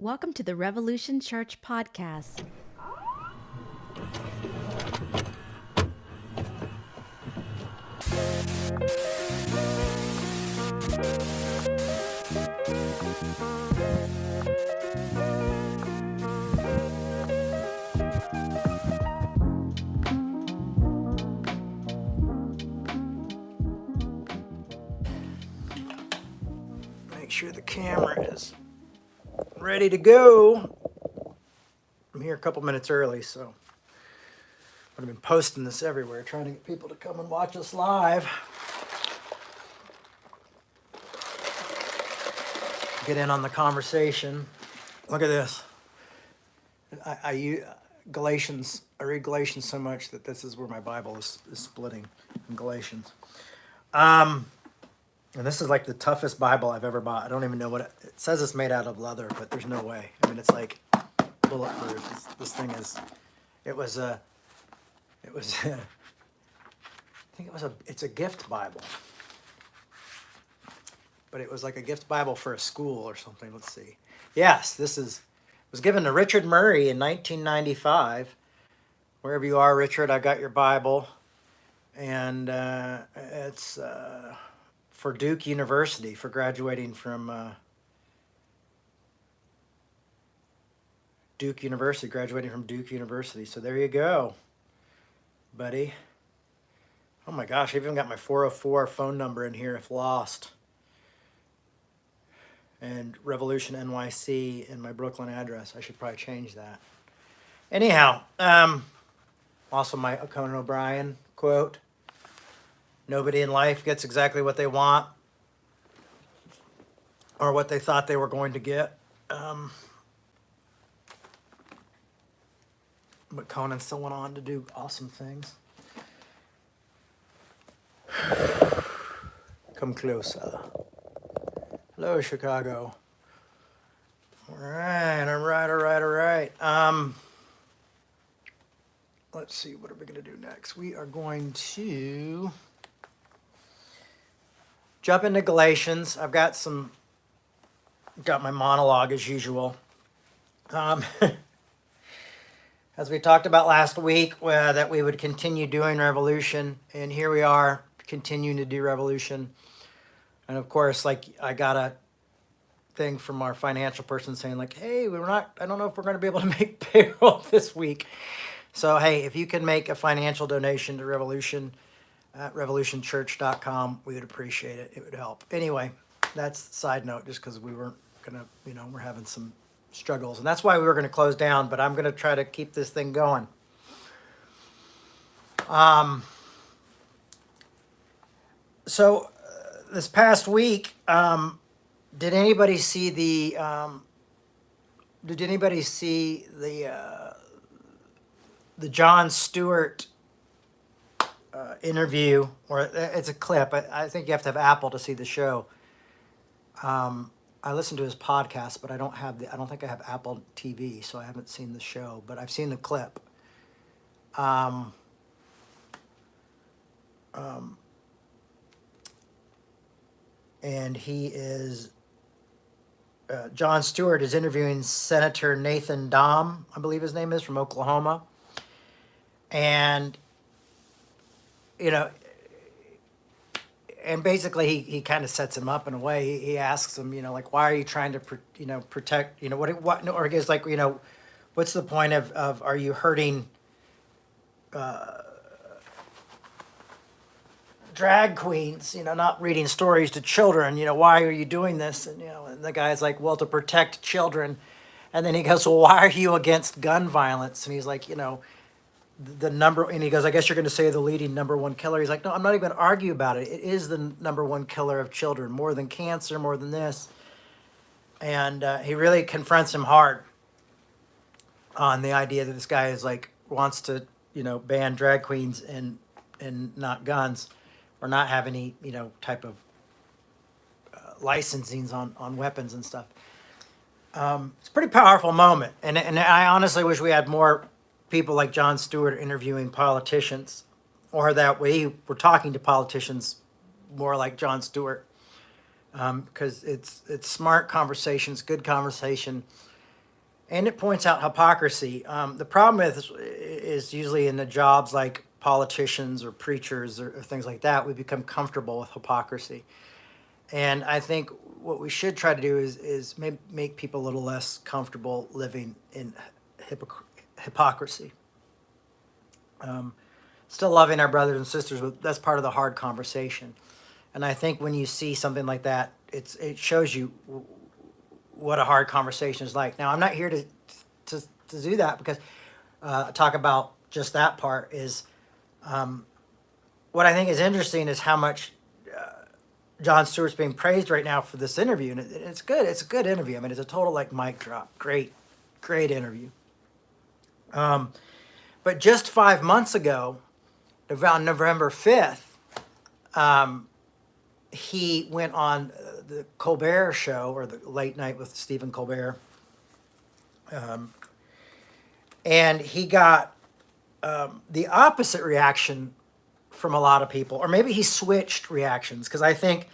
Welcome to the Revolution Church podcast. Make sure the camera is ready to go. I'm here a couple minutes early, so I've been posting this everywhere, trying to get people to come and watch us live. Get in on the conversation. Look at this. I Galatians. I read Galatians so much that this is where my Bible is splitting in Galatians. And this is like the toughest Bible I've ever bought. I don't even know what it says. It's made out of leather, but there's no way. I mean, it's like bulletproof. This thing is. It's a gift Bible. But it was like a gift Bible for a school or something. Let's see. Yes, it was given to Richard Murray in 1995. Wherever you are, Richard, I got your Bible. And it's for Duke University, for graduating from Duke University. So there you go, buddy. Oh my gosh, I even got my 404 phone number in here if lost. And Revolution NYC and my Brooklyn address. I should probably change that. Anyhow, also my Conan O'Brien quote. Nobody in life gets exactly what they want or what they thought they were going to get. But Conan still went on to do awesome things. Come closer. Hello, Chicago. All right. Let's see, what are we going to do next? We are going to jump into Galatians. I've got my monologue as usual. As we talked about last week, that we would continue doing Revolution, and here we are continuing to do Revolution. And of course, like, I got a thing from our financial person saying like, hey, I don't know if we're going to be able to make payroll this week. So, hey, if you can make a financial donation to Revolution at revolutionchurch.com, we would appreciate it. It would help. Anyway, that's a side note, just because we weren't going to, we're having some struggles. And that's why we were going to close down, but I'm going to try to keep this thing going. So this past week, did anybody see the Jon Stewart interview? Or it's a clip. I think you have to have Apple to see the show. I listened to his podcast, but I don't think I have Apple TV, so I haven't seen the show, but I've seen the clip. And he is, Jon Stewart is interviewing Senator Nathan Dahm, I believe his name is, from Oklahoma. And, and basically he kind of sets him up in a way. He asks him, like, why are you trying to, protect, what, or he goes like, what's the point of are you hurting, drag queens, not reading stories to children, why are you doing this? And, and the guy's like, well, to protect children. And then he goes, well, why are you against gun violence? And he's like, the number, and he goes, I guess you're going to say the leading number one killer. He's like, no, I'm not even going to argue about it. It is the number one killer of children, more than cancer, more than this. And he really confronts him hard on the idea that this guy is like, wants to, ban drag queens and not guns, or not have any, type of licensings on weapons and stuff. It's a pretty powerful moment. And I honestly wish we had more people like Jon Stewart interviewing politicians, or that we were talking to politicians more like Jon Stewart, because it's smart conversations, good conversation. and it points out hypocrisy. The problem is usually in the jobs like politicians or preachers or things like that, we become comfortable with hypocrisy. And I think what we should try to do is make people a little less comfortable living in hypocrisy. Still loving our brothers and sisters, but that's part of the hard conversation. And I think when you see something like that, it shows you what a hard conversation is like. Now, I'm not here to do that because talk about just that part is what I think is interesting is how much Jon Stewart's being praised right now for this interview, and it's good. It's a good interview. I mean, it's a total like mic drop. Great interview. But just 5 months ago, on November 5th, he went on the Colbert Show, or the Late Night with Stephen Colbert, and he got the opposite reaction from a lot of people, or maybe he switched reactions, because I think,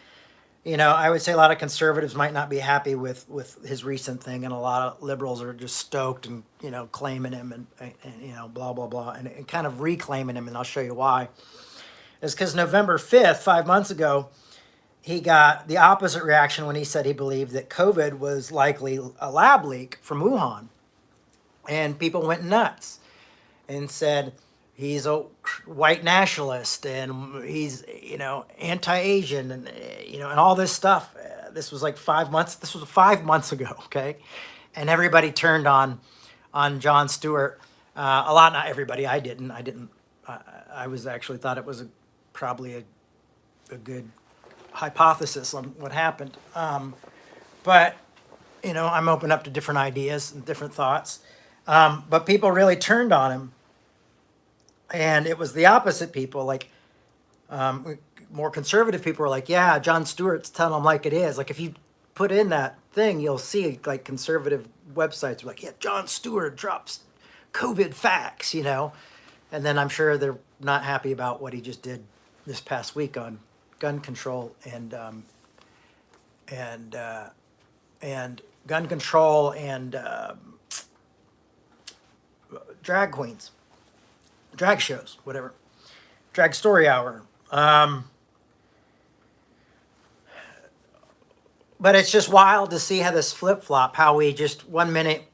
I would say a lot of conservatives might not be happy with his recent thing, and a lot of liberals are just stoked and, claiming him and blah, blah, blah, and kind of reclaiming him, and I'll show you why. It's because November 5th, 5 months ago, he got the opposite reaction when he said he believed that COVID was likely a lab leak from Wuhan. And people went nuts and said he's a white nationalist and he's, anti-Asian and all this stuff. This was like 5 months. This was 5 months ago, okay? And everybody turned on Jon Stewart. A lot, not everybody. I didn't. I was actually thought it was probably a good hypothesis on what happened. But, I'm open up to different ideas and different thoughts. But people really turned on him. And it was the opposite people, like more conservative people were like, yeah, Jon Stewart's telling them like it is. Like if you put in that thing, you'll see like conservative websites are like, yeah, Jon Stewart drops COVID facts, And then I'm sure they're not happy about what he just did this past week on gun control and gun control and drag queens, drag shows, whatever, drag story hour. But it's just wild to see how this flip-flop, how we just 1 minute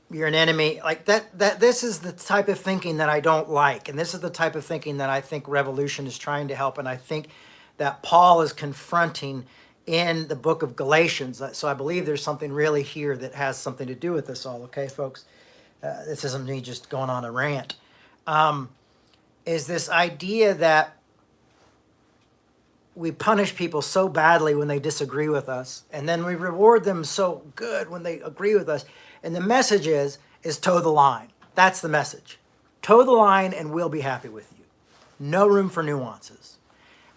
you're an enemy, like that this is the type of thinking that I don't like, and this is the type of thinking that I think revolution is trying to help, and I think that Paul is confronting in the book of Galatians. So I believe there's something really here that has something to do with this all, okay, folks? This isn't me just going on a rant. Is this idea that we punish people so badly when they disagree with us, and then we reward them so good when they agree with us. And the message is toe the line. That's the message. Toe the line and we'll be happy with you. No room for nuances.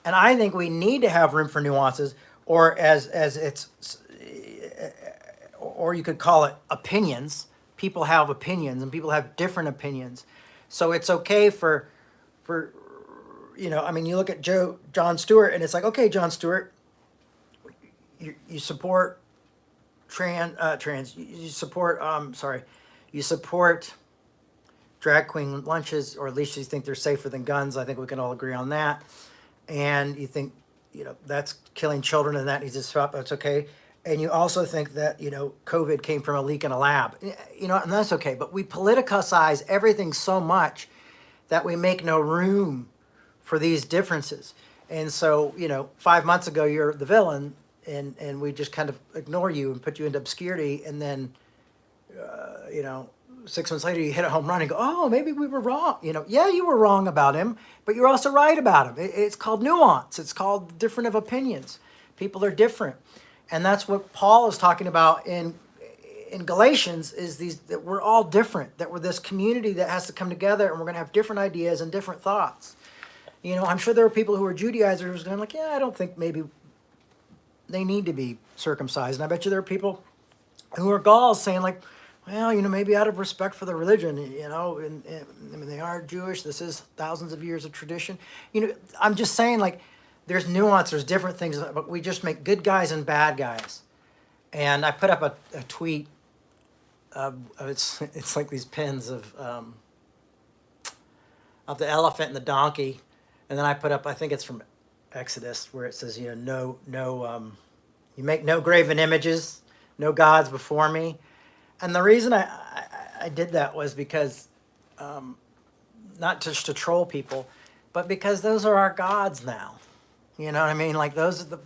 And I think we need to have room for nuances, or as it's, or you could call it opinions. People have opinions and people have different opinions. So it's okay for you look at Jon Stewart and it's like, okay, Jon Stewart, you support you support drag queen lunches, or at least you think they're safer than guns. I think we can all agree on that. And you think, that's killing children and that needs to stop. That's okay. And you also think that, COVID came from a leak in a lab, and that's okay. But we politicize everything so much that we make no room for these differences. And so, 5 months ago, you're the villain, and we just kind of ignore you and put you into obscurity. And then, 6 months later, you hit a home run and go, oh, maybe we were wrong. Yeah, you were wrong about him, but you're also right about him. It's called nuance. It's called different of opinions. People are different. And that's what Paul is talking about in Galatians, is that we're all different, that we're this community that has to come together, and we're going to have different ideas and different thoughts. I'm sure there are people who are Judaizers going like, yeah, I don't think maybe they need to be circumcised. And I bet you there are people who are Gauls saying like, well, maybe out of respect for the religion, and they are Jewish. This is thousands of years of tradition. I'm just saying, like, there's nuance, there's different things, but we just make good guys and bad guys. And I put up a tweet it's like these pins of the elephant and the donkey, and then I put up, I think it's from Exodus, where it says, you make no graven images, no gods before me. And the reason I did that was because, not just to troll people, but because those are our gods now. You know what I mean? Like those are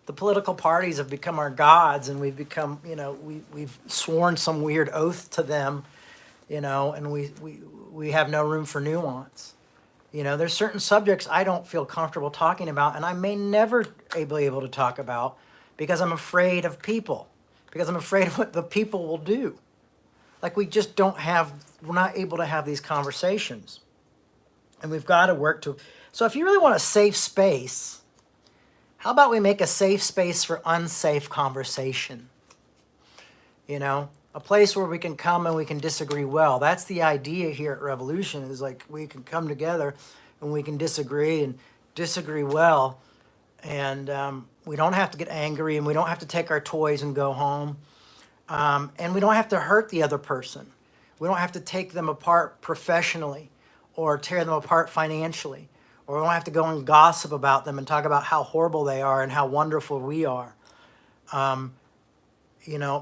the political parties have become our gods, and we've become, we've sworn some weird oath to them, and we have no room for nuance. There's certain subjects I don't feel comfortable talking about, and I may never be able to talk about because I'm afraid of people, because I'm afraid of what the people will do. Like we're not able to have these conversations. And we've got to work to, so if you really want a safe space, how about we make a safe space for unsafe conversation? A place where we can come and we can disagree well. That's the idea here at Revolution, is like we can come together and we can disagree well. And we don't have to get angry, and we don't have to take our toys and go home. And we don't have to hurt the other person. We don't have to take them apart professionally or tear them apart financially. Or we don't have to go and gossip about them and talk about how horrible they are and how wonderful we are.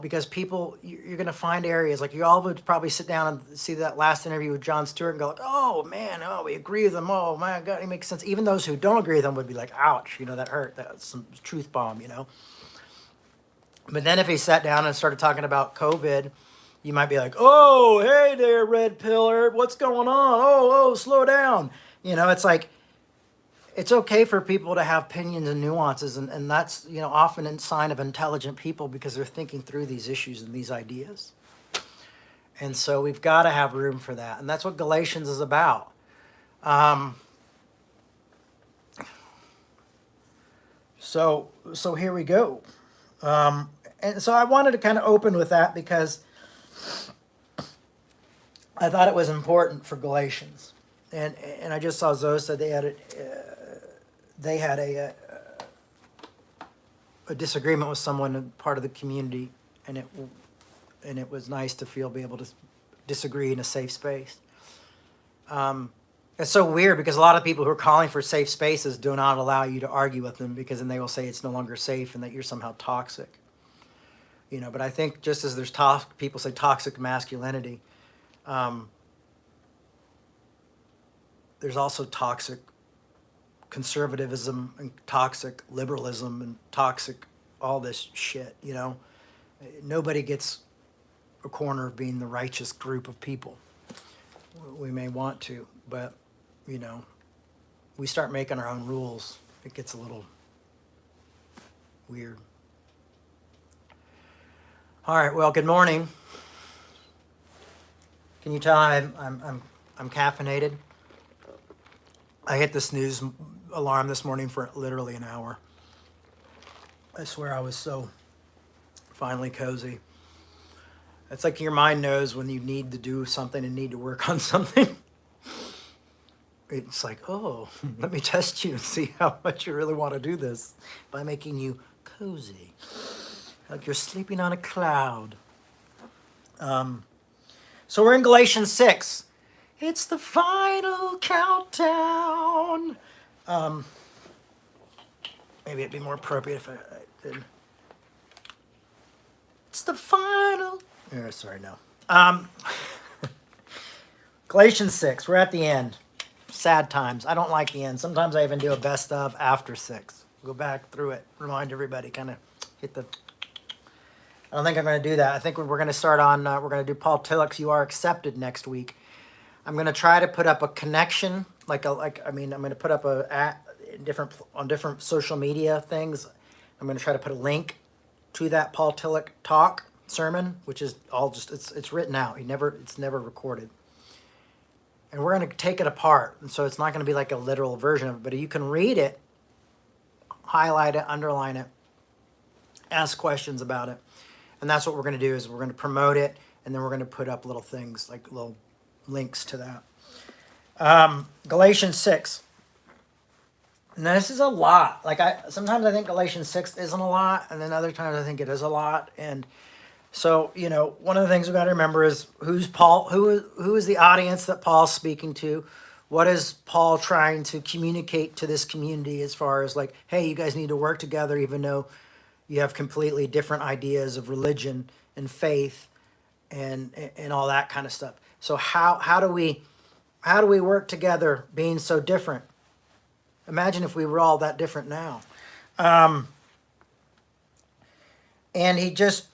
Because people, you're going to find areas, like you all would probably sit down and see that last interview with Jon Stewart and go like, oh man, we agree with them. Oh my God, it makes sense. Even those who don't agree with them would be like, ouch, that hurt. That's some truth bomb, But then if he sat down and started talking about COVID, you might be like, oh, hey there, red pillar, what's going on? Oh, slow down. It's like, it's okay for people to have opinions and nuances, and that's, often a sign of intelligent people because they're thinking through these issues and these ideas. And so we've got to have room for that, and that's what Galatians is about. So here we go. And so I wanted to kind of open with that because I thought it was important for Galatians. And I just saw Zoe said they had a disagreement with someone, part of the community, and it was nice to be able to disagree in a safe space. It's so weird because a lot of people who are calling for safe spaces do not allow you to argue with them, because then they will say it's no longer safe and that you're somehow toxic. But I think just as there's people say toxic masculinity, there's also toxic conservatism and toxic liberalism and toxic all this shit. Nobody gets a corner of being the righteous group of people. We may want to, but we start making our own rules, it gets a little weird. All right, well, good morning. Can you tell I'm caffeinated? I hit the snooze alarm this morning for literally an hour. I swear I was so finally cozy. It's like your mind knows when you need to do something and need to work on something. It's like, oh, let me test you and see how much you really want to do this by making you cozy. Like you're sleeping on a cloud. So we're in Galatians 6. It's the final countdown. Maybe it'd be more appropriate if I did. It's the final. Sorry, no. Galatians 6. We're at the end. Sad times. I don't like the end. Sometimes I even do a best of after 6. Go back through it. Remind everybody. Kind of hit the. I don't think I'm going to do that. I think we're going to start on. We're going to do Paul Tillich's "You Are Accepted" next week. I'm going to try to put up a connection, I'm going to put up on different social media things. I'm going to try to put a link to that Paul Tillich talk sermon, which is all just, it's written out. It's never recorded. And we're going to take it apart. And so it's not going to be like a literal version of it, but you can read it, highlight it, underline it, ask questions about it. And that's what we're going to do, is we're going to promote it, and then we're going to put up little things, like little links to that. Galatians 6. Now this is a lot. Sometimes I think Galatians 6 isn't a lot, and then other times I think it is a lot. And So, one of the things we got to remember is who's Paul, who is the audience that Paul's speaking to? What is Paul trying to communicate to this community as far as like, hey, you guys need to work together, even though you have completely different ideas of religion and faith and all that kind of stuff. So how do we work together being so different? Imagine if we were all that different now. And he just,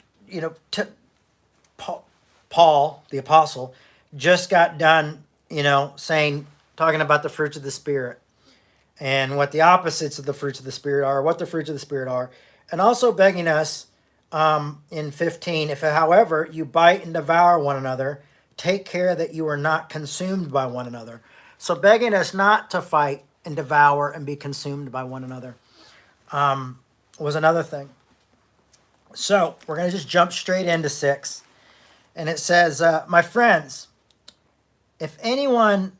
Paul, the apostle, just got done, talking about the fruits of the Spirit and what the opposites of the fruits of the Spirit are, what the fruits of the Spirit are, and also begging us in 15, if however you bite and devour one another, take care that you are not consumed by one another. So begging us not to fight and devour and be consumed by one another was another thing. So we're going to just jump straight into 6. And it says, my friends, if anyone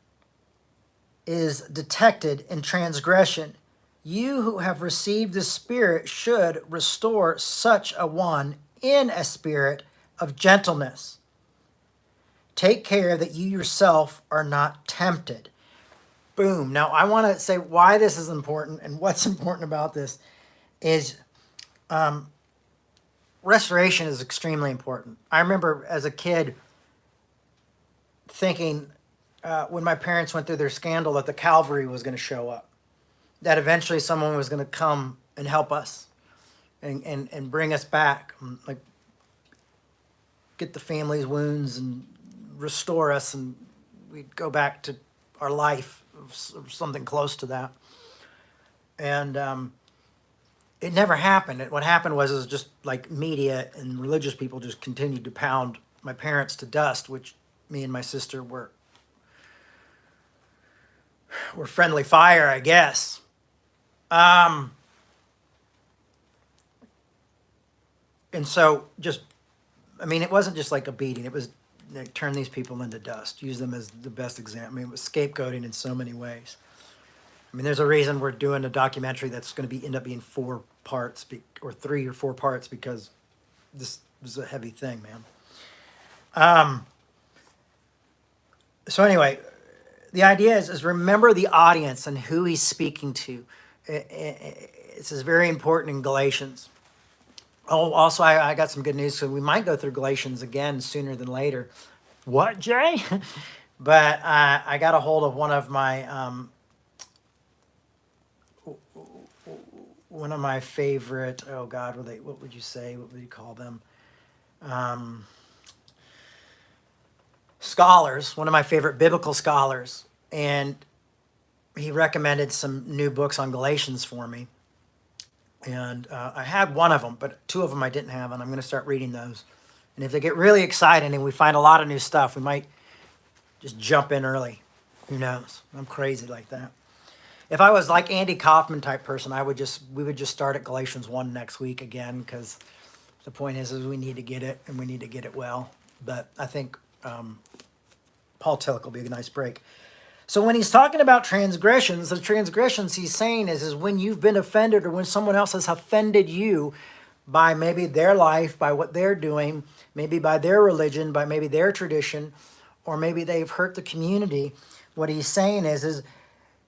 is detected in transgression, you who have received the Spirit should restore such a one in a spirit of gentleness. Take care that you yourself are not tempted. Boom. Now, I want to say why this is important, and what's important about this is restoration is extremely important. I remember as a kid thinking when my parents went through their scandal that the Calvary was going to show up, that eventually someone was going to come and help us and bring us back, like get the family's wounds and restore us, and we'd go back to our life or something close to that. And it never happened. What happened was it was just like media and religious people just continued to pound my parents to dust, which me and my sister were friendly fire, I guess. And so it wasn't just like a beating. It was turn these people into dust, use them as the best example. It was scapegoating in so many ways. There's a reason we're doing a documentary that's going to end up being 4 parts or 3 or 4 parts, because this was a heavy thing, man. So anyway, the idea is remember the audience and who he's speaking to. This is very important in Galatians. Oh, also, I got some good news. So we might go through Galatians again sooner than later. What, Jay? But I got a hold of one of my favorite, oh God, what would you say? What would you call them? Scholars, one of my favorite biblical scholars. And he recommended some new books on Galatians for me. And I had one of them, but 2 of them I didn't have, and I'm going to start reading those. And if they get really exciting and we find a lot of new stuff, we might just jump in early. Who knows? I'm crazy like that. If I was like Andy Kaufman type person, we would just start at Galatians 1 next week again, because the point is we need to get it, and we need to get it well. But I think Paul Tillich will be a nice break. So when he's talking about transgressions, the transgressions he's saying is when you've been offended, or when someone else has offended you by maybe their life, by what they're doing, maybe by their religion, by maybe their tradition, or maybe they've hurt the community. What he's saying is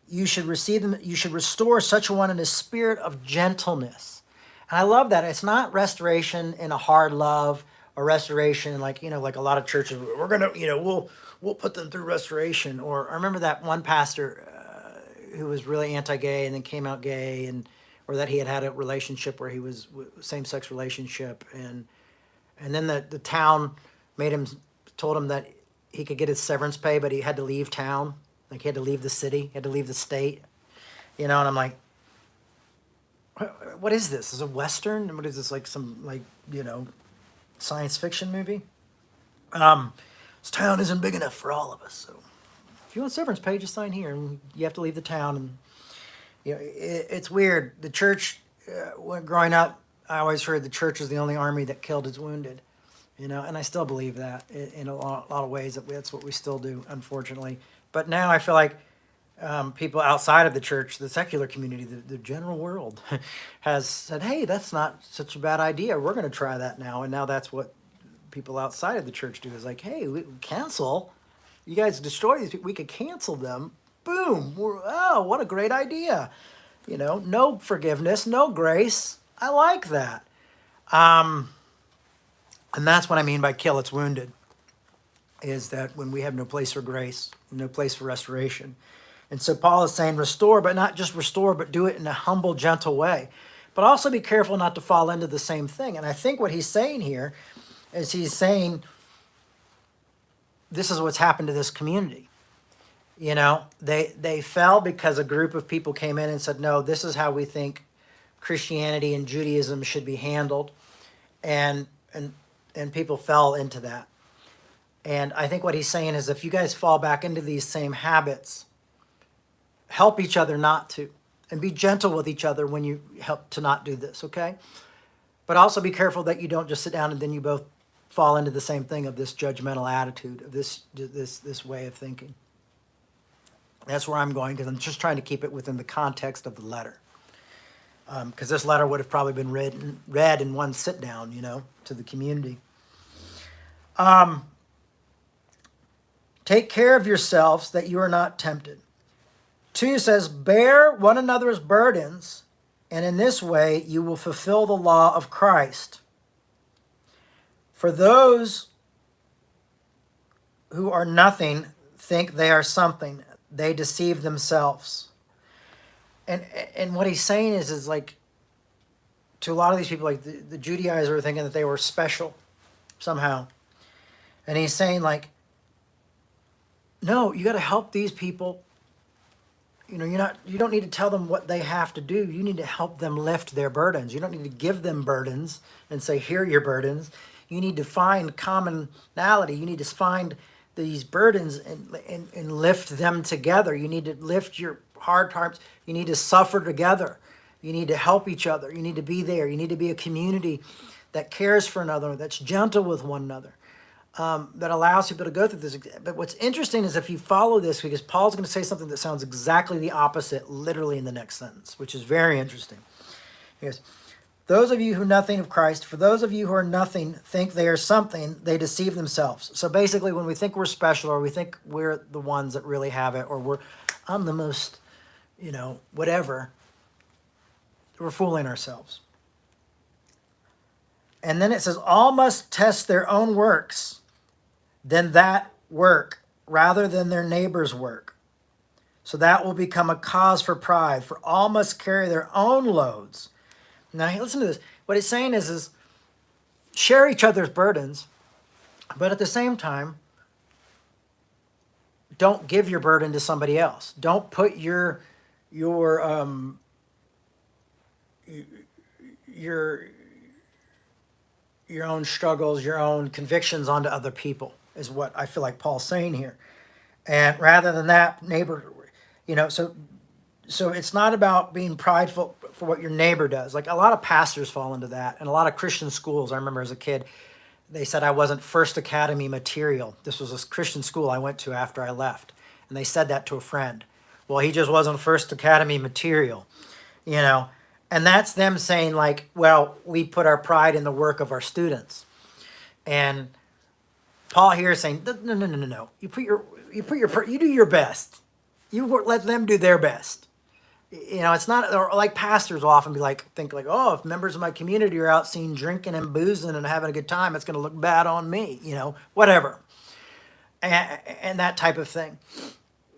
you should receive them, you should restore such a one in a spirit of gentleness. And I love that. It's not restoration in a hard love, or restoration like a lot of churches, we're going to, we'll put them through restoration. Or I remember that one pastor who was really anti-gay and then came out gay, or that he had a relationship where he was same-sex relationship, and then the town told him that he could get his severance pay, but he had to leave town. Like he had to leave the city, he had to leave the state, and I'm like, what is this? Is it a Western? What is this, like some science fiction movie? This town isn't big enough for all of us. So if you want severance pay, just sign here, and you have to leave the town. And it's weird. The church, when growing up, I always heard the church is the only army that killed its wounded. And I still believe that in a lot of ways. That's what we still do, unfortunately. But now I feel like people outside of the church, the secular community, the general world, has said, hey, that's not such a bad idea. We're going to try that now. And now that's what people outside of the church do is like, hey, we cancel. You guys destroy these people. We could cancel them. Boom. Oh, what a great idea. No forgiveness, no grace. I like that. And that's what I mean by kill its wounded, is that when we have no place for grace, no place for restoration. And so Paul is saying restore, but not just restore, but do it in a humble, gentle way. But also be careful not to fall into the same thing. And I think what he's saying here is he's saying this is what's happened to this community. They fell because a group of people came in and said, no, this is how we think Christianity and Judaism should be handled. And people fell into that. And I think what he's saying is if you guys fall back into these same habits, help each other not to. And be gentle with each other when you help to not do this, okay? But also be careful that you don't just sit down and then you both fall into the same thing of this judgmental attitude, of this way of thinking. That's where I'm going, because I'm just trying to keep it within the context of the letter. Because this letter would have probably been read in one sit down, to the community. Take care of yourselves that you are not tempted. 2 says, bear one another's burdens, and in this way you will fulfill the law of Christ. For those who are nothing think they are something. They deceive themselves. And what he's saying is like, to a lot of these people, like the Judaizers are thinking that they were special somehow. And he's saying like, no, you got to help these people. You don't need to tell them what they have to do. You need to help them lift their burdens. You don't need to give them burdens and say, here are your burdens. You need to find commonality. You need to find these burdens and lift them together. You need to lift your hard times. You need to suffer together. You need to help each other. You need to be there. You need to be a community that cares for another, that's gentle with one another. That allows people to go through this. But what's interesting is if you follow this, because Paul's going to say something that sounds exactly the opposite, literally in the next sentence, which is very interesting. He goes, those of you who know nothing of Christ, for those of you who are nothing, think they are something, they deceive themselves. So basically, when we think we're special, or we think we're the ones that really have it, or I'm the most, whatever, we're fooling ourselves. And then it says, all must test their own works, then that work, rather than their neighbor's work. So that will become a cause for pride, for all must carry their own loads. Now, listen to this. What it's saying is share each other's burdens, but at the same time, don't give your burden to somebody else. Don't put your own struggles, your own convictions onto other people, is what I feel like Paul's saying here. And rather than that, neighbor, so it's not about being prideful for what your neighbor does. Like a lot of pastors fall into that, and a lot of Christian schools. I remember as a kid, they said I wasn't First Academy material. This was a Christian school I went to after I left, and they said that to a friend. Well, he just wasn't First Academy material, And that's them saying like, well, we put our pride in the work of our students. And Paul here is saying, no. You do your best. You let them do their best. It's not, or like pastors will often think like, oh, if members of my community are out seen drinking and boozing and having a good time, it's going to look bad on me, whatever. And that type of thing.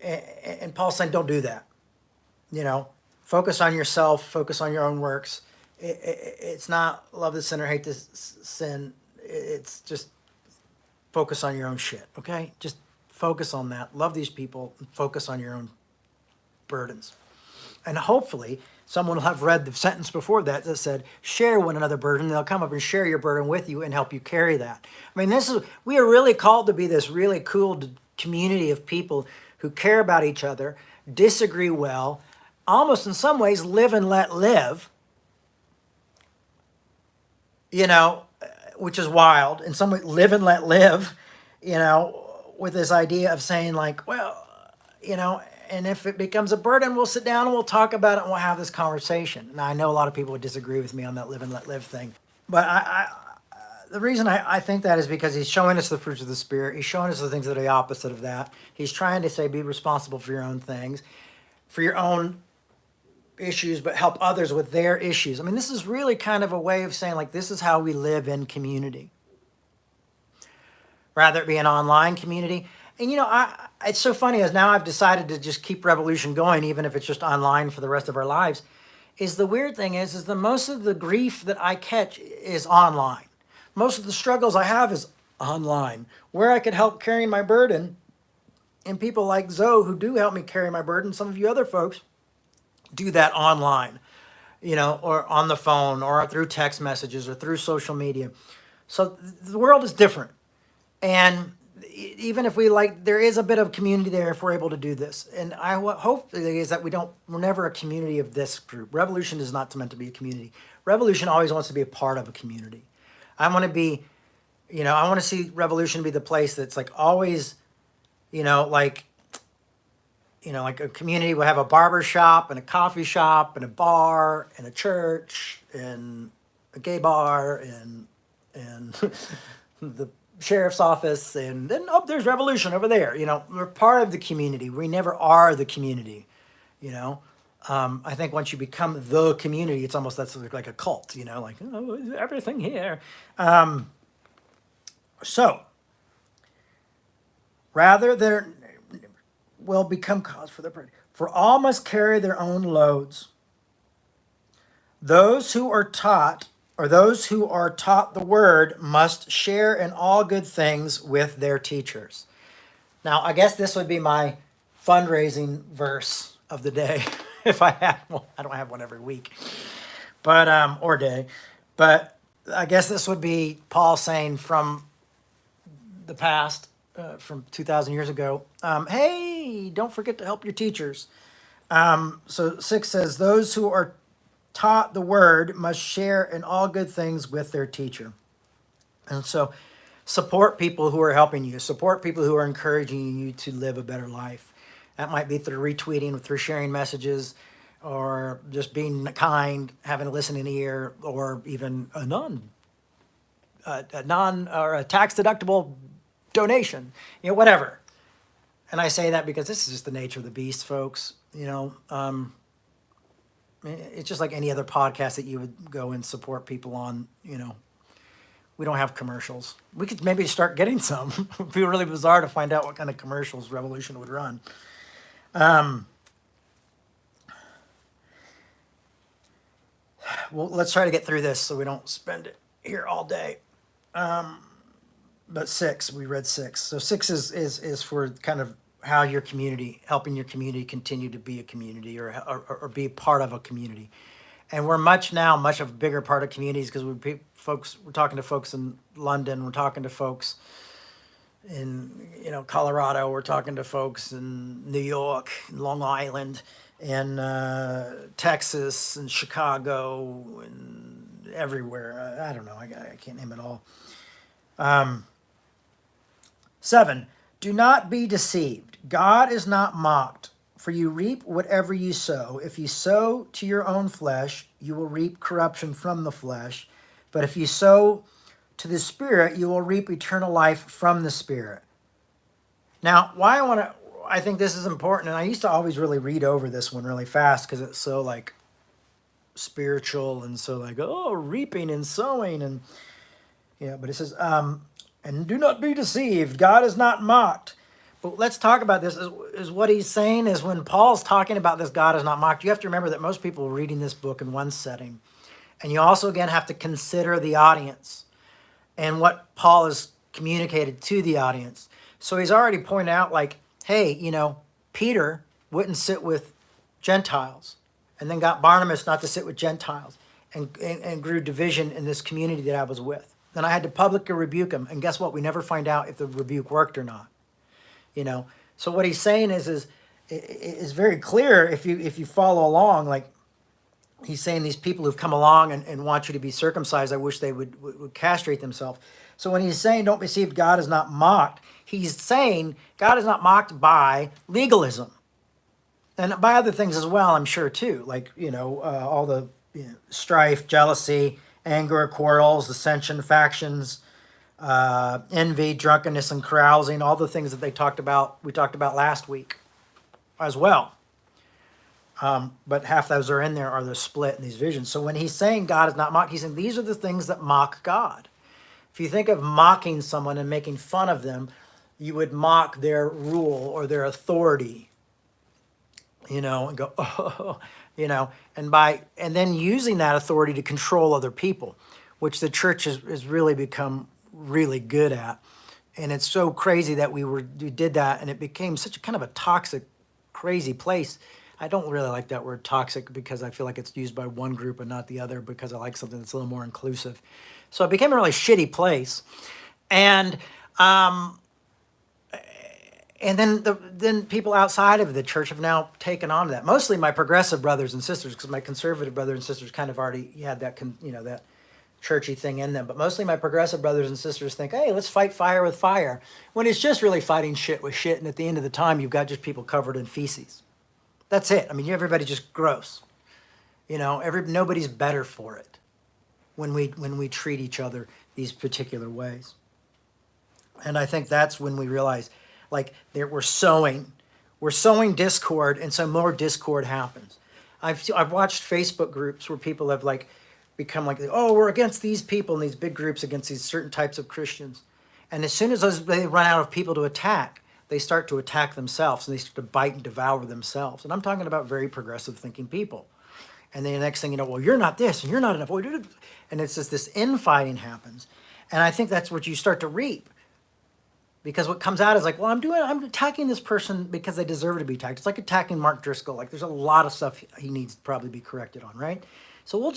And Paul's saying, don't do that. Focus on yourself, focus on your own works. It's not love the sinner, hate the sin. It's just focus on your own shit, okay? Just focus on that. Love these people, and focus on your own burdens. And hopefully someone will have read the sentence before that said, share one another burden. They'll come up and share your burden with you and help you carry that. I mean, we are really called to be this really cool community of people who care about each other, disagree well, almost in some ways live and let live, which is wild. In some way, live and let live, with this idea of saying like, well, and if it becomes a burden, we'll sit down and we'll talk about it and we'll have this conversation. Now, I know a lot of people would disagree with me on that live and let live thing, but the reason I think that is because he's showing us the fruits of the Spirit. He's showing us the things that are the opposite of that. He's trying to say, be responsible for your own things, for your own issues, but help others with their issues. I mean, this is really kind of a way of saying, like, this is how we live in community. Rather it be an online community. And, it's so funny as now I've decided to just keep Revolution going, even if it's just online for the rest of our lives. Is the weird thing is that most of the grief that I catch is online. Most of the struggles I have is online, where I could help carrying my burden, and people like Zoe who do help me carry my burden. Some of you other folks do that online, or on the phone, or through text messages, or through social media. So the world is different, and even if there is a bit of community there if we're able to do this. And I hope is that we're never a community of this group. Revolution is not meant to be a community. Revolution always wants to be a part of a community. I want to be, I want to see Revolution be the place that's like always, like a community will have a barber shop and a coffee shop and a bar and a church and a gay bar and the sheriff's office, and then there's Revolution over there. We're part of the community. We never are the community. I think once you become the community, it's almost that's like a cult. Like everything here. So rather there will become cause for their prayer. For all must carry their own loads. Those who are taught the word must share in all good things with their teachers. Now, I guess this would be my fundraising verse of the day if I had one. I don't have one every week, but or day. But I guess this would be Paul saying from the past, from 2,000 years ago, hey, don't forget to help your teachers. So 6 says, those who are taught the word must share in all good things with their teacher. And so support people who are helping you. Support people who are encouraging you to live a better life. That might be through retweeting, through sharing messages, or just being kind, having a listening ear, or even a tax deductible donation, whatever. And I say that because this is just the nature of the beast, folks. It's just like any other podcast that you would go and support people on. We don't have commercials. We could maybe start getting some. It'd be really bizarre to find out what kind of commercials Revolution would run. Well, let's try to get through this so we don't spend it here all day. But 6, we read 6. So 6 is for kind of how your community, helping your community continue to be a community or be part of a community. And we're much of a bigger part of communities because we're talking to folks in London, we're talking to folks in Colorado, we're talking to folks in New York, Long Island, and Texas and Chicago and everywhere. I don't know, I can't name it all. 7, do not be deceived. God is not mocked, for you reap whatever you sow. If you sow to your own flesh, you will reap corruption from the flesh. But if you sow to the Spirit, you will reap eternal life from the Spirit. Now, I think this is important, and I used to always really read over this one really fast because it's so like spiritual and so like, reaping and sowing and but it says, and do not be deceived. God is not mocked. But let's talk about this. Is what he's saying is when Paul's talking about this, God is not mocked, you have to remember that most people are reading this book in one setting. And you also, again, have to consider the audience and what Paul has communicated to the audience. So he's already pointed out, like, hey, Peter wouldn't sit with Gentiles and then got Barnabas not to sit with Gentiles and grew division in this community that I was with. Then I had to publicly rebuke him. And guess what? We never find out if the rebuke worked or not. So what he's saying is very clear if you follow along. Like he's saying, these people who've come along and want you to be circumcised, I wish they would castrate themselves. So when he's saying don't be deceived, God is not mocked, he's saying God is not mocked by legalism and by other things as well, I'm sure too, like all the strife, jealousy, anger, quarrels, dissension, factions, envy, drunkenness, and carousing, all the things that we talked about last week as well. But half those are in there are the split in these visions. So when he's saying God is not mocked, he's saying these are the things that mock God. If you think of mocking someone and making fun of them, you would mock their rule or their authority, and go, oh, and then using that authority to control other people, which the church has really become really good at. And it's so crazy that we did that, and it became such a kind of a toxic, crazy place. I don't really like that word toxic because I feel like it's used by one group and not the other, because I like something that's a little more inclusive. So it became a really shitty place. And then people outside of the church have now taken on to that. Mostly my progressive brothers and sisters, because my conservative brothers and sisters kind of already had that, that churchy thing in them. But mostly my progressive brothers and sisters think, hey, let's fight fire with fire, when it's just really fighting shit with shit. And at the end of the time, you've got just people covered in feces. That's it. I mean, everybody's just gross. Nobody's better for it when we treat each other these particular ways. And I think that's when we realize, we're sowing discord, and so more discord happens. I've watched Facebook groups where people have become oh, we're against these people, and these big groups against these certain types of Christians. And as soon as they run out of people to attack, they start to attack themselves, and they start to bite and devour themselves. And I'm talking about very progressive thinking people. And then the next thing you know, well, you're not this, and you're not enough. And it's just this infighting happens. And I think that's what you start to reap. Because what comes out is well, I'm attacking this person because they deserve to be attacked. It's like attacking Mark Driscoll. There's a lot of stuff he needs to probably be corrected on, right? So we'll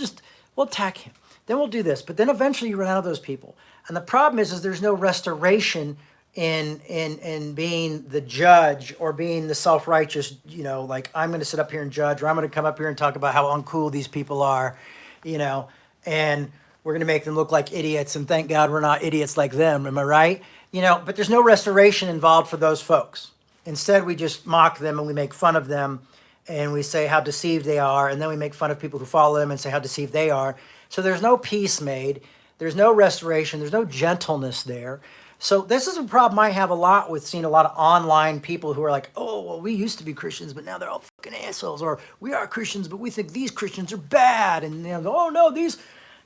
attack him. Then we'll do this. But then eventually you run out of those people. And the problem is there's no restoration in being the judge or being the self-righteous, I'm going to sit up here and judge, or I'm going to come up here and talk about how uncool these people are, and we're going to make them look like idiots, and thank God we're not idiots like them. Am I right? But there's no restoration involved for those folks. Instead, we just mock them and we make fun of them, and we say how deceived they are, and then we make fun of people who follow them and say how deceived they are. So there's no peace made. There's no restoration. There's no gentleness there. So this is a problem I have a lot with seeing a lot of online people who are oh, well, we used to be Christians, but now they're all fucking assholes. Or we are Christians, but we think these Christians are bad. And oh, no, these,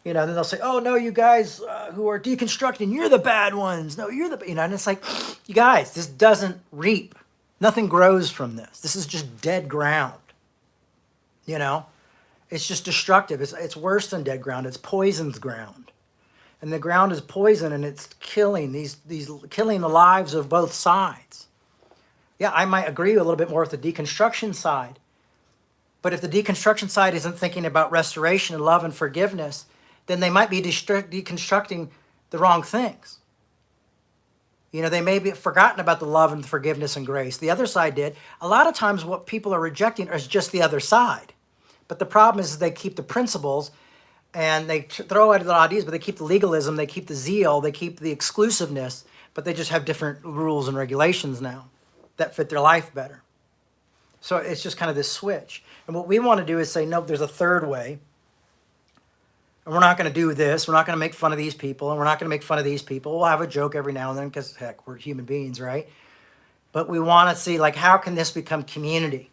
then they'll say, oh, no, you guys who are deconstructing, you're the bad ones. No, you're the, and it's you guys, this doesn't reap. Nothing grows from this. This is just dead ground. It's just destructive. It's worse than dead ground. It's poisoned ground. And the ground is poison, and it's killing killing the lives of both sides. Yeah, I might agree a little bit more with the deconstruction side. But if the deconstruction side isn't thinking about restoration and love and forgiveness, then they might be deconstructing the wrong things. They may be forgotten about the love and forgiveness and grace. The other side did. A lot of times what people are rejecting is just the other side. But the problem is they keep the principles, and they throw out the ideas, but they keep the legalism, they keep the zeal, they keep the exclusiveness, but they just have different rules and regulations now that fit their life better. So it's just kind of this switch. And what we want to do is say, nope, there's a third way. And we're not going to do this. We're not going to make fun of these people, and we're not going to make fun of these people. We'll have a joke every now and then because, heck, we're human beings, right? But we want to see, how can this become community?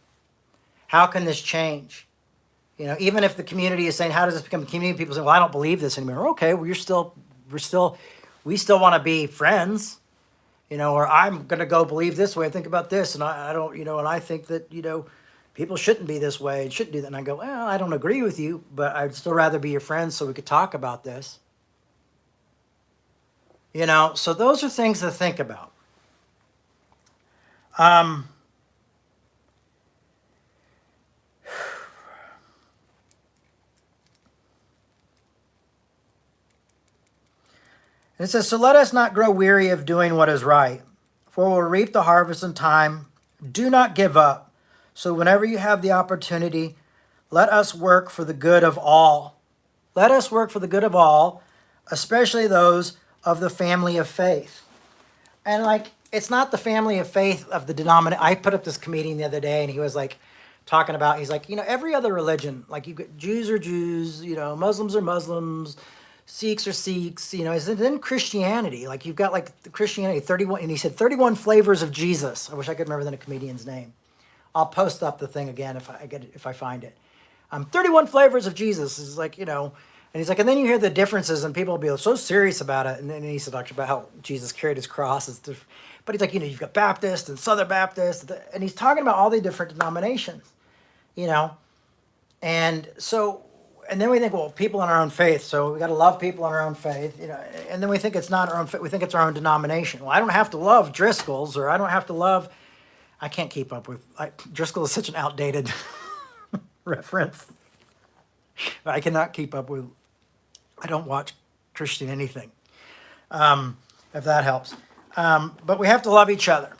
How can this change? Even if the community is saying, how does this become a community? People say, well, I don't believe this anymore. Okay, well, we still want to be friends, or I'm going to go believe this way. I think about this, and I don't, and I think that, people shouldn't be this way and shouldn't do that. And I go, well, I don't agree with you, but I'd still rather be your friend so we could talk about this. So those are things to think about. And it says, so let us not grow weary of doing what is right, for we'll reap the harvest in time. Do not give up. So whenever you have the opportunity, let us work for the good of all. Let us work for the good of all, especially those of the family of faith. And it's not the family of faith of the denomination. I put up this comedian the other day, and he was talking about, he's every other religion, you get Jews are Jews, Muslims are Muslims, Sikhs are Sikhs, is it in Christianity? Like you've got like the Christianity 31, and he said 31 flavors of Jesus. I wish I could remember the comedian's name. I'll post up the thing again if I find it. 31 flavors of Jesus is like, and he's like, and then you hear the differences and people will be so serious about it. And then he talks about how Jesus carried his cross. But he's like, you've got Baptist and Southern Baptist, and he's talking about all the different denominations, and so, and then we think, well, people in our own faith, so we got to love people in our own faith, and then we think it's not our own faith, we think it's our own denomination. Well, I don't have to love Driscoll's, or I don't have to love, I can't keep up with, Driscoll is such an outdated reference. I cannot keep up with, I don't watch Christian anything, if that helps. But we have to love each other.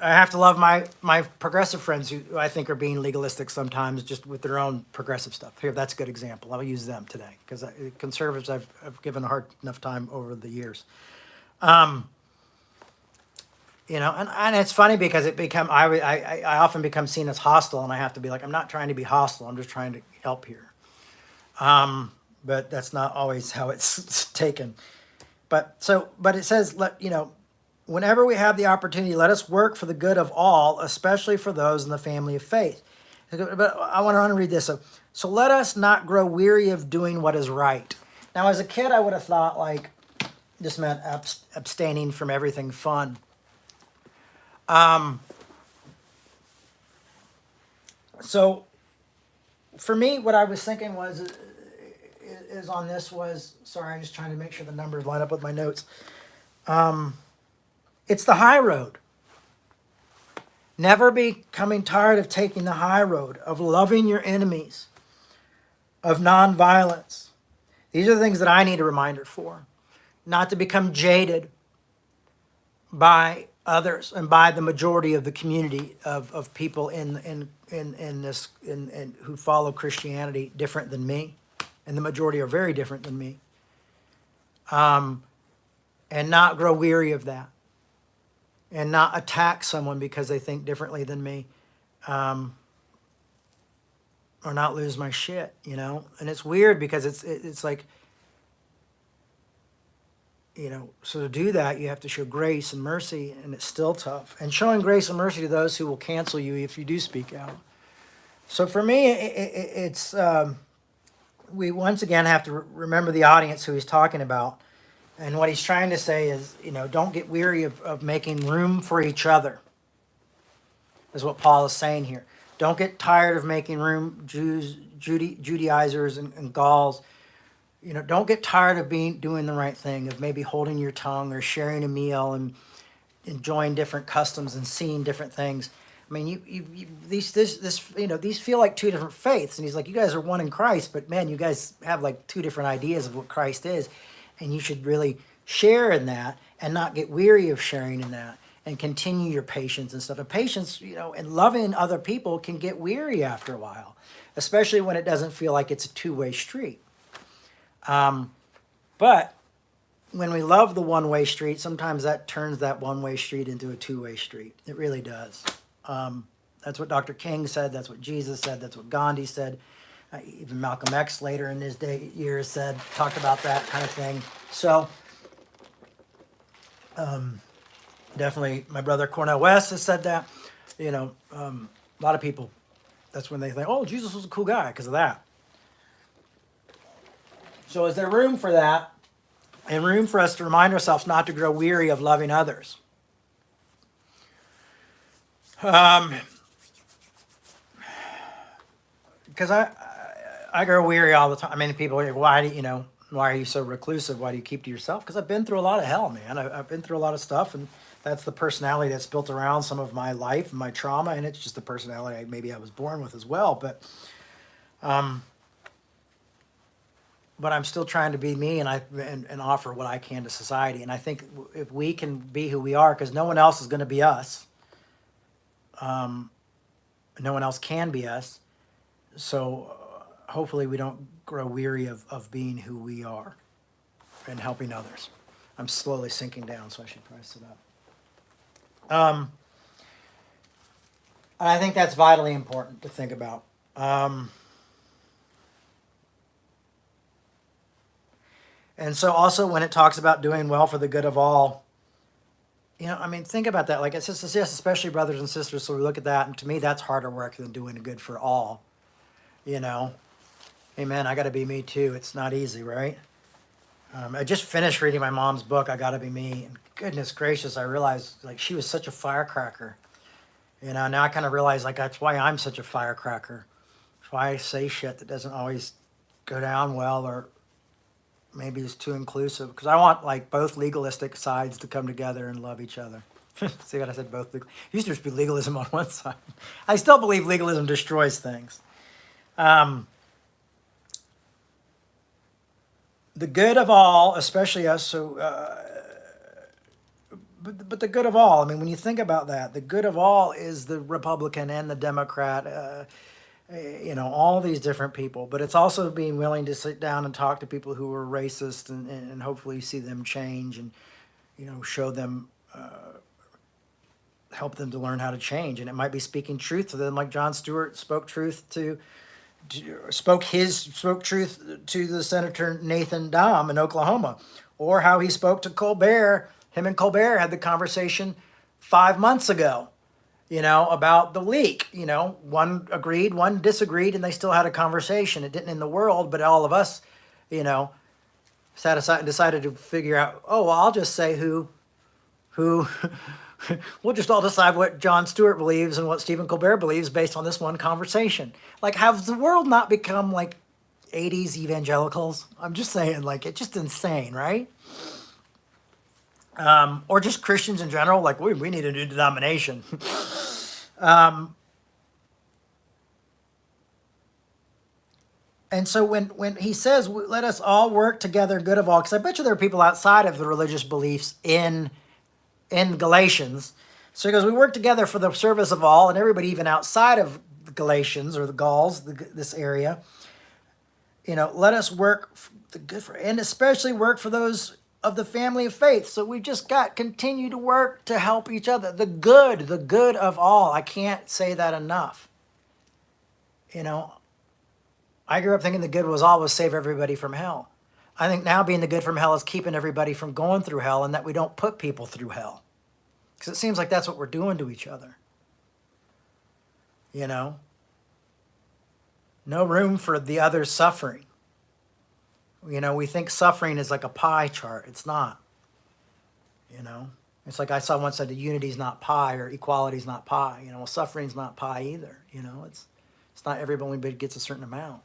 I have to love my progressive friends who I think are being legalistic sometimes just with their own progressive stuff. Here, that's a good example. I'll use them today because conservatives I've given a hard enough time over the years. And it's funny because I often become seen as hostile, and I have to be like, I'm not trying to be hostile. I'm just trying to help here. But that's not always how it's taken. But it says, whenever we have the opportunity, let us work for the good of all, especially for those in the family of faith. But I want to read this. So let us not grow weary of doing what is right. Now, as a kid, I would have thought like this meant abstaining from everything fun. So for me, what I was thinking is on this was, sorry, I'm just trying to make sure the numbers line up with my notes. It's the high road. Never becoming tired of taking the high road, of loving your enemies, of nonviolence. These are the things that I need a reminder for. Not to become jaded by others and by the majority of the community of people in this who follow Christianity different than me, and the majority are very different than me. And not grow weary of that. And not attack someone because they think differently than me, or not lose my shit, And it's weird because it's like, so to do that, you have to show grace and mercy, and it's still tough. And showing grace and mercy to those who will cancel you if you do speak out. So for me, it's we once again have to remember the audience who he's talking about. And what he's trying to say is, don't get weary of making room for each other, is what Paul is saying here. Don't get tired of making room, Judaizers and Gauls. Don't get tired of doing the right thing, of maybe holding your tongue or sharing a meal and enjoying different customs and seeing different things. I mean, these feel like two different faiths. And he's like, you guys are one in Christ, but man, you guys have like two different ideas of what Christ is. And you should really share in that and not get weary of sharing in that and continue your patience and stuff. And patience, and loving other people can get weary after a while, especially when it doesn't feel like it's a two-way street. But when we love the one-way street, sometimes that turns that one-way street into a two-way street. It really does. That's what Dr. King said. That's what Jesus said. That's what Gandhi said. Even Malcolm X later in his years talked about that kind of thing. So definitely my brother Cornel West has said that. A lot of people, that's when they think, oh, Jesus was a cool guy because of that. So is there room for that and room for us to remind ourselves not to grow weary of loving others? Because I grow weary all the time. I mean, people are like, why are you so reclusive? Why do you keep to yourself? Because I've been through a lot of hell, man. I've been through a lot of stuff, and that's the personality that's built around some of my life and my trauma, and it's just the personality maybe I was born with as well. But I'm still trying to be me, and offer what I can to society. And I think if we can be who we are, because no one else is going to be us. No one else can be us. So hopefully we don't grow weary of being who we are and helping others. I'm slowly sinking down, so I should probably sit up. And I think that's vitally important to think about. And so also when it talks about doing well for the good of all, I mean, think about that. Like it says, yes, especially brothers and sisters. So we look at that, and to me, that's harder work than doing good for all. You know, amen. I got to be me too. It's not easy, right? I just finished reading my mom's book, I Gotta Be Me, and goodness gracious, I realized like she was such a firecracker. Now I kind of realize like that's why I'm such a firecracker. That's why I say shit that doesn't always go down well, or maybe is too inclusive, because I want like both legalistic sides to come together and love each other. See what I said? Both. It used to just be legalism on one side. I still believe legalism destroys things. The good of all, especially us. So, but the good of all. I mean, when you think about that, the good of all is the Republican and the Democrat. All these different people, but it's also being willing to sit down and talk to people who are racist, and hopefully see them change, and show them, help them to learn how to change. And it might be speaking truth to them, like Jon Stewart spoke truth spoke truth to the Senator Nathan Dahm in Oklahoma, or how he spoke to Colbert. Him and Colbert had the conversation 5 months ago, about the leak. One agreed, one disagreed, and they still had a conversation. It didn't end the world, but all of us, sat aside and decided to figure out, oh, well, I'll just say who, we'll just all decide what Jon Stewart believes and what Stephen Colbert believes based on this one conversation. Like, have the world not become like 80s evangelicals? I'm just saying, like, it's just insane, right? Or just Christians in general, like we need a new denomination. And so when he says, let us all work together good of all, because I bet you there are people outside of the religious beliefs in Galatians. So he goes, we work together for the service of all, and everybody even outside of the Galatians or the Gauls, this area. Let us work the good for, and especially work for those of the family of faith. So we just continue to work to help each other. The good of all. I can't say that enough. I grew up thinking the good was always save everybody from hell. I think now being the good from hell is keeping everybody from going through hell, and that we don't put people through hell. Because it seems like that's what we're doing to each other. No room for the other's suffering. We think suffering is like a pie chart. It's not. It's like I saw once said that unity's not pie, or equality's not pie. Well, suffering's not pie either. It's not everybody gets a certain amount.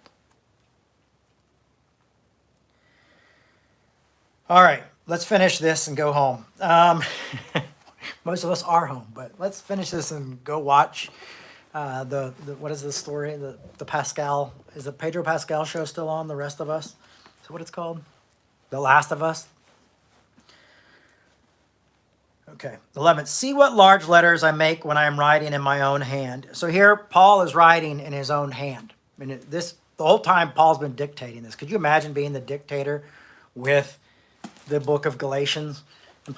All right, let's finish this and go home. Most of us are home, but let's finish this and go watch the what is this story? The Pascal, is the Pedro Pascal show still on? The Rest of Us? Is that what it's called? The Last of Us? Okay, 11. See what large letters I make when I am writing in my own hand. So here, Paul is writing in his own hand. I mean, the whole time Paul's been dictating this. Could you imagine being the dictator with the book of Galatians? And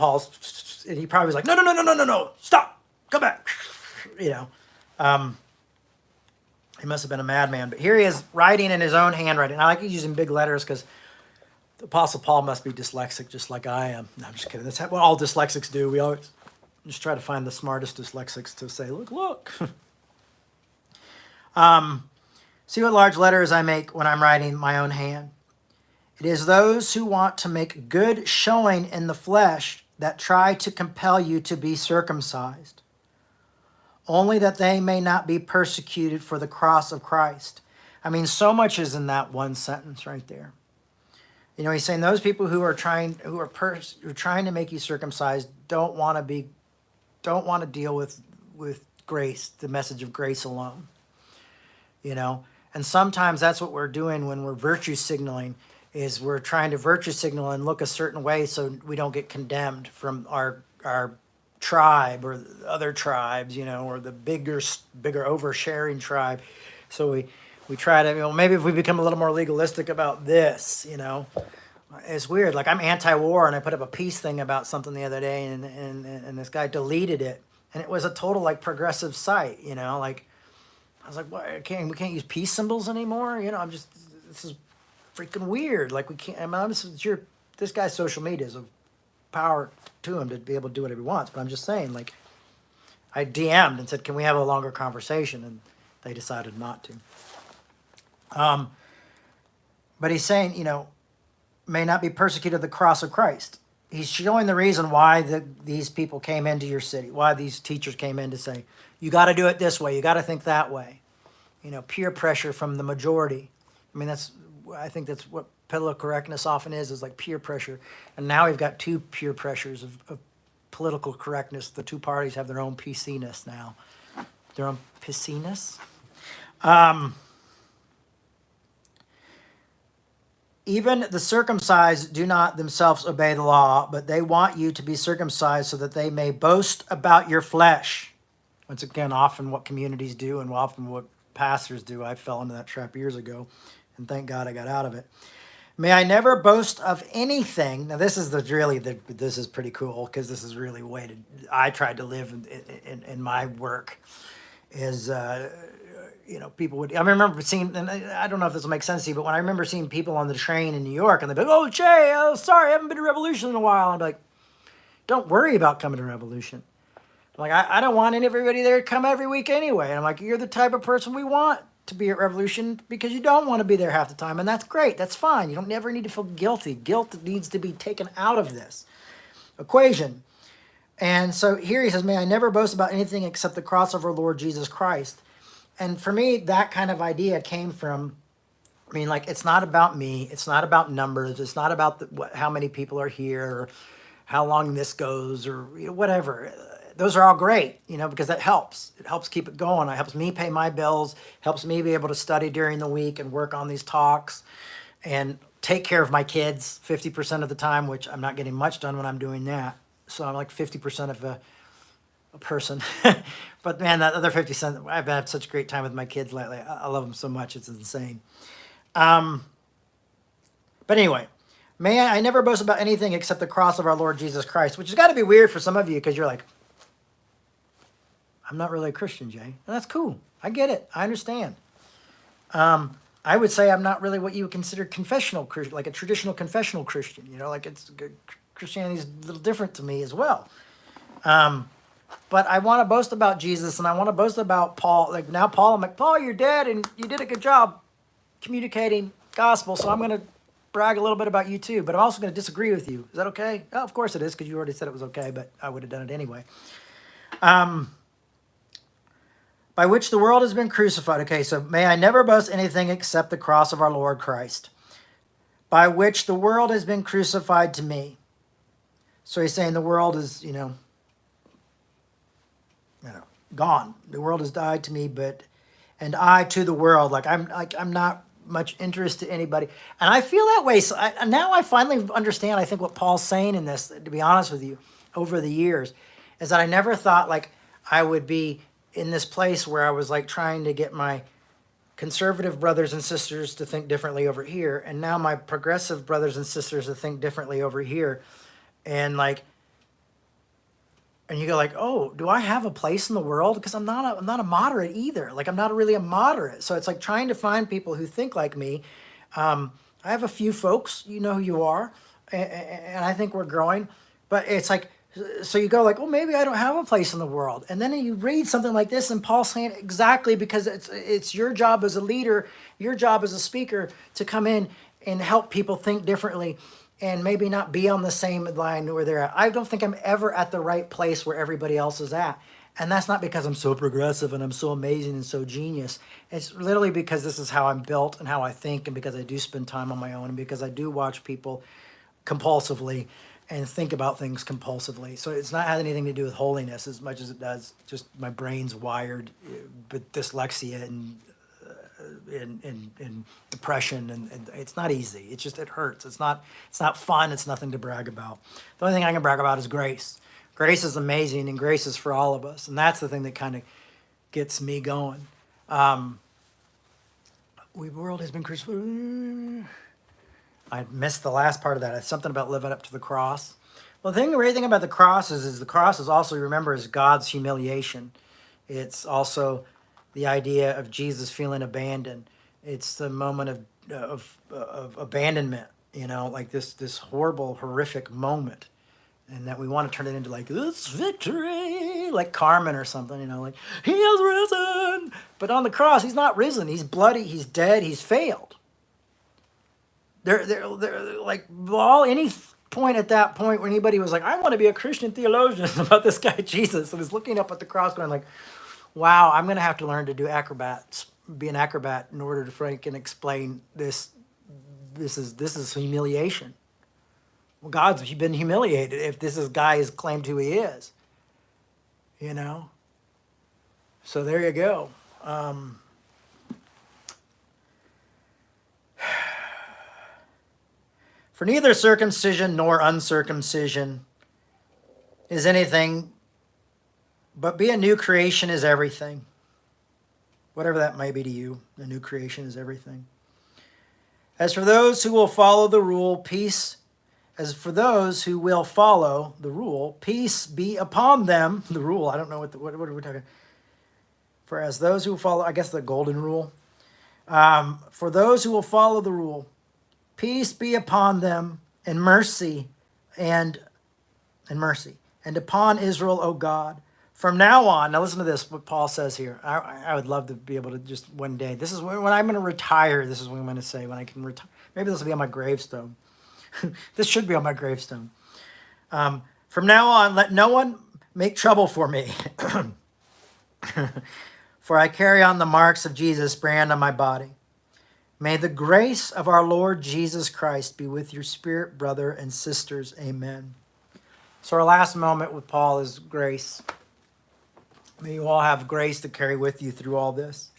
he probably was like, no, stop, come back. He must have been a madman. But here he is writing in his own handwriting. I like using big letters because the Apostle Paul must be dyslexic just like I am. No, I'm just kidding. That's what all dyslexics do. We always just try to find the smartest dyslexics to say, look. See what large letters I make when I'm writing my own hand. It is those who want to make good showing in the flesh that try to compel you to be circumcised, only that they may not be persecuted for the cross of Christ. I mean, so much is in that one sentence right there. He's saying those people who are trying to make you circumcised don't want to deal with grace, the message of grace alone. And sometimes that's what we're doing when we're virtue signaling, is we're trying to virtue signal and look a certain way so we don't get condemned from our tribe or other tribes, or the bigger oversharing tribe. So we try to, maybe if we become a little more legalistic about this, it's weird. Like, I'm anti-war, and I put up a peace thing about something the other day, and this guy deleted it, and it was a total like progressive site, like I was like, what? We can't use peace symbols anymore. This is freaking weird. Like, we can't. This is your this guy's social media is a power to him to be able to do whatever he wants. But I'm just saying, like, I DM'd and said, can we have a longer conversation? And they decided not to. But he's saying, may not be persecuted at the cross of Christ. He's showing the reason why these people came into your city, why these teachers came in to say, you got to do it this way, you got to think that way. Peer pressure from the majority. I mean, I think that's what political correctness often is like peer pressure. And now we've got two peer pressures of political correctness. The two parties have their own PC-ness now. Their own PC-ness? Even the circumcised do not themselves obey the law, but they want you to be circumcised so that they may boast about your flesh. Once again, often what communities do and often what pastors do. I fell into that trap years ago, and thank God I got out of it. May I never boast of anything. Now, this is this is pretty cool because this is really a way I tried to live in my work is, people would, I remember seeing, and I don't know if this will make sense to you, but when I remember seeing people on the train in New York and they'd be like, oh, Jay, sorry, I haven't been to Revolution in a while. I'd be like, don't worry about coming to Revolution. I'm like, I don't want everybody there to come every week anyway. And I'm like, you're the type of person we want to be at Revolution because you don't want to be there half the time. And that's great. That's fine. You don't never need to feel guilty. Guilt needs to be taken out of this equation. And so here he says, may I never boast about anything except the cross of our Lord Jesus Christ. And for me, that kind of idea came from, it's not about me. It's not about numbers. It's not about how many people are here or how long this goes or whatever. Those are all great, because that helps. It helps keep it going. It helps me pay my bills, helps me be able to study during the week and work on these talks and take care of my kids 50% of the time, which I'm not getting much done when I'm doing that. So I'm like 50% of a person. But man, that other 50%, I've had such a great time with my kids lately. I love them so much. It's insane. But anyway, may I never boast about anything except the cross of our Lord Jesus Christ, which has got to be weird for some of you because you're like, I'm not really a Christian, Jay. And that's cool. I get it. I understand. I would say I'm not really what you would consider confessional Christian, like a traditional confessional Christian. Christianity is a little different to me as well. But I want to boast about Jesus, and I want to boast about Paul. Like now, I'm like, Paul, you're dead, and you did a good job communicating gospel. So I'm going to brag a little bit about you too. But I'm also going to disagree with you. Is that okay? Oh, of course it is, because you already said it was okay. But I would have done it anyway. By which the world has been crucified. Okay, so may I never boast anything except the cross of our Lord Christ, by which the world has been crucified to me. So he's saying the world is, gone. The world has died to me, and I to the world. I'm not much interest to anybody. And I feel that way. So now I finally understand, I think, what Paul's saying in this, to be honest with you, over the years, is that I never thought I would be in this place where I was trying to get my conservative brothers and sisters to think differently over here, and now my progressive brothers and sisters to think differently over here. And and you go oh, do I have a place in the world? Because I'm not a moderate either. I'm not really a moderate. So it's trying to find people who think like me. I have a few folks, you know who you are, and I think we're growing. But it's so you go oh, maybe I don't have a place in the world. And then you read something like this, and Paul's saying exactly, because it's your job as a leader, your job as a speaker, to come in and help people think differently and maybe not be on the same line where they're at. I don't think I'm ever at the right place where everybody else is at. And that's not because I'm so progressive and I'm so amazing and so genius. It's literally because this is how I'm built and how I think, and because I do spend time on my own, and because I do watch people compulsively and think about things compulsively. So it's not has anything to do with holiness as much as it does just my brain's wired, but dyslexia and depression, and it's not easy. It's just, it hurts. It's not fun. It's nothing to brag about. The only thing I can brag about is grace. Grace is amazing, and grace is for all of us, and that's the thing that kind of gets me going. The world has been crucified. I missed the last part of that. It's something about living up to the cross. Well, the great thing about the cross is the cross is also, remember, is God's humiliation. It's also the idea of Jesus feeling abandoned. It's the moment of abandonment like this horrible, horrific moment. And that we want to turn it into like, this victory, like Carmen or something, like, he has risen. But on the cross, he's not risen. He's bloody, he's dead, he's failed. They're like, any point at that point where anybody was like, I want to be a Christian theologian about this guy Jesus, and was looking up at the cross going like, wow, I'm going to have to learn to be an acrobat in order to freaking explain this. This is humiliation. Well, God's been humiliated if this guy is claimed who he is. So there you go. For neither circumcision nor uncircumcision is anything, but be a new creation is everything. Whatever that may be to you, the new creation is everything. As for those who will follow the rule, peace be upon them. The rule, I don't know what are we talking. For as those who follow, I guess the golden rule. For those who will follow the rule, peace be upon them and mercy and upon Israel, O God. From now on, now listen to this, what Paul says here. I would love to be able to just one day, this is when I'm going to retire, this is what I'm going to say, when I can retire. Maybe this will be on my gravestone. This should be on my gravestone. From now on, let no one make trouble for me. For I carry on the marks of Jesus brand on my body. May the grace of our Lord Jesus Christ be with your spirit, brother and sisters. Amen. So our last moment with Paul is grace. May you all have grace to carry with you through all this.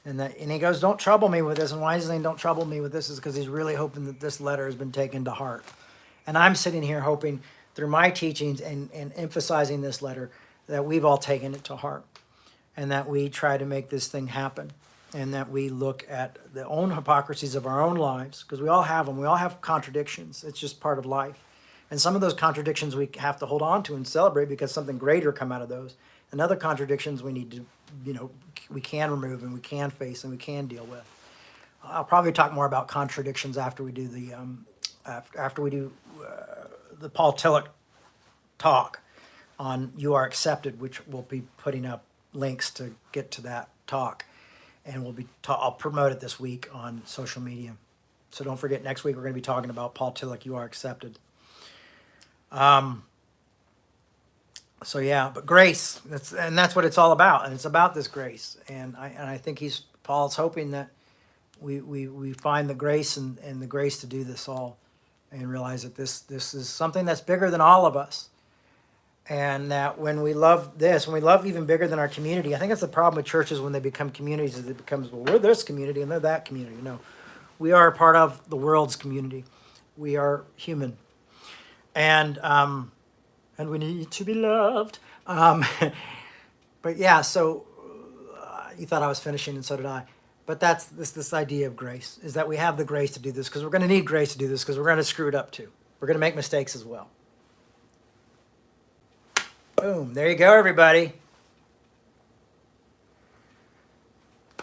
And he goes, don't trouble me with this. And why he's saying don't trouble me with this is because he's really hoping that this letter has been taken to heart. And I'm sitting here hoping through my teachings and emphasizing this letter that we've all taken it to heart. And that we try to make this thing happen. And that we look at the own hypocrisies of our own lives. Because we all have them. We all have contradictions. It's just part of life. And some of those contradictions we have to hold on to and celebrate because something greater come out of those. And other contradictions we need to, we can remove and we can face and we can deal with. I'll probably talk more about contradictions after we do the Paul Tillich talk on You Are Accepted, which we'll be putting up links to get to that talk, and I'll promote it this week on social media. So don't forget, next week we're going to be talking about Paul Tillich, You Are Accepted. So yeah, but grace, that's what it's all about, and it's about this grace. And I think Paul's hoping that we find the grace and the grace to do this all, and realize that this is something that's bigger than all of us, and that when we love even bigger than our community. I think that's the problem with churches when they become communities, is it becomes, well, we're this community and they're that community. No, we are a part of the world's community. We are human, and we need to be loved. But yeah, so you thought I was finishing, and so did I. But that's this idea of grace, is that we have the grace to do this because we're going to need grace to do this because we're going to screw it up too. We're going to make mistakes as well. Boom. There you go, everybody.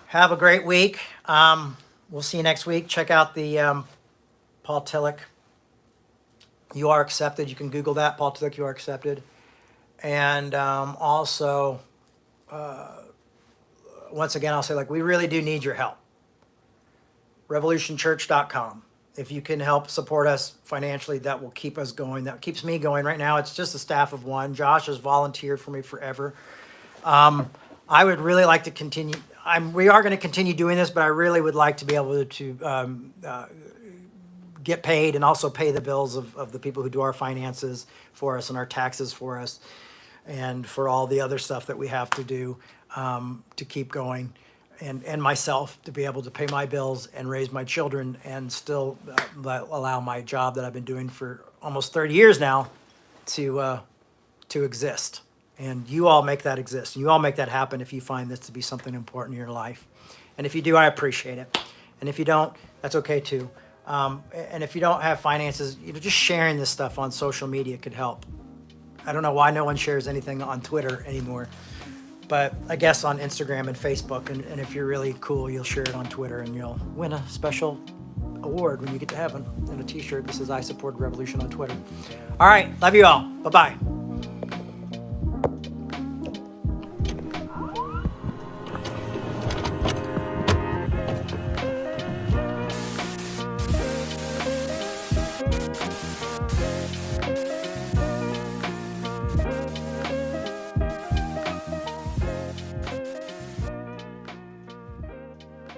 Have a great week. We'll see you next week. Check out the Paul Tillich, You Are Accepted. You can Google that, Paul Tillich, You Are Accepted. And also, once again, I'll say, we really do need your help. revolutionchurch.com. If you can help support us financially, that will keep us going. That keeps me going. Right now, it's just a staff of one. Josh has volunteered for me forever. I would really like to continue. We are going to continue doing this, but I really would like to be able to get paid and also pay the bills of the people who do our finances for us and our taxes for us, and for all the other stuff that we have to do to keep going, and myself to be able to pay my bills and raise my children and still allow my job that I've been doing for almost 30 years now to exist. And you all make that exist. You all make that happen if you find this to be something important in your life. And if you do, I appreciate it. And if you don't, that's okay too. And if you don't have finances, just sharing this stuff on social media could help. I don't know why no one shares anything on Twitter anymore, but I guess on Instagram and Facebook. And if you're really cool, you'll share it on Twitter and you'll win a special award when you get to heaven, and a t-shirt that says I supported revolution on Twitter. All right, love you all. Bye-bye.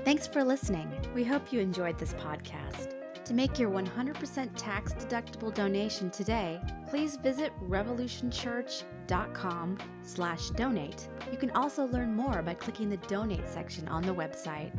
Thanks for listening. We hope you enjoyed this podcast. To make your 100% tax-deductible donation today, please visit revolutionchurch.com/donate. You can also learn more by clicking the donate section on the website.